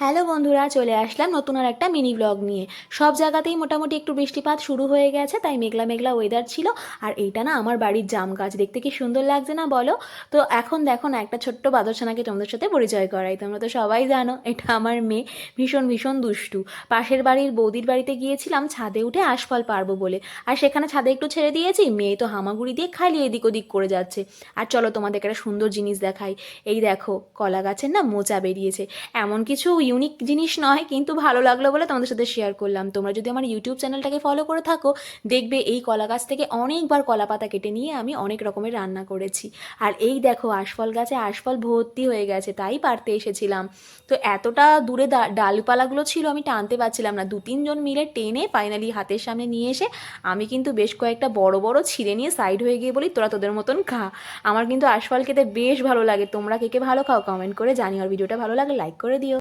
Hello বন্ধুরা, চলে আসলাম নতুন আর একটা মিনি ব্লগ নিয়ে। সব জায়গাতেই মোটামুটি একটু বৃষ্টিপাত শুরু হয়ে গেছে, তাই মেঘলা মেঘলা ওয়েদার ছিল। আর এইটা না আমার বাড়ির জাম গাছ, দেখতে কি সুন্দর লাগছে না বলো? তো এখন দেখো না, একটা ছোট্ট বাদরছানাকে তোমাদের সাথে পরিচয় করাই। তোমরা তো সবাই জানো এটা আমার মেয়ে, ভীষণ ভীষণ দুষ্টু। পাশের বাড়ির বৌদির বাড়িতে গিয়েছিলাম ছাদে উঠে আশফল পারবো বলে, আর সেখানে ছাদে একটু ছেড়ে দিয়েছি, মেয়ে তো হামাগুড়ি দিয়ে খালি এদিক ওদিক করে যাচ্ছে। আর চলো তোমাদেরকে একটা সুন্দর জিনিস দেখাই। এই দেখো, কলা গাছের না মোচা বেরিয়েছে। এমন কিছু ইউনিক জিনিস নয়, কিন্তু ভালো লাগলো বলে তোমাদের সাথে শেয়ার করলাম। তোমরা যদি আমার ইউটিউব চ্যানেলটাকে ফলো করে থাকো, দেখবে এই কলা গাছ থেকে অনেকবার কলা পাতা কেটে নিয়ে আমি অনেক রকমের রান্না করেছি। আর এই দেখো, আশফল গাছে আশফল ভর্তি হয়ে গেছে, তাই পারতে এসেছিলাম। তো এতটা দূরে ডালপালাগুলো ছিল, আমি টানতে পারছিলাম না। দু তিনজন মিলে টেনে ফাইনালি হাতের সামনে নিয়ে এসে আমি কিন্তু বেশ কয়েকটা বড় বড় ছিঁড়ে নিয়ে সাইড হয়ে গিয়ে বলি, তোরা তোদের মতন খা। আমার কিন্তু আশফল খেতে বেশ ভালো লাগে। তোমরা কে কে ভালো খাও কমেন্ট করে জানিও, আর ভিডিওটা ভালো লাগলে লাইক করে দিও।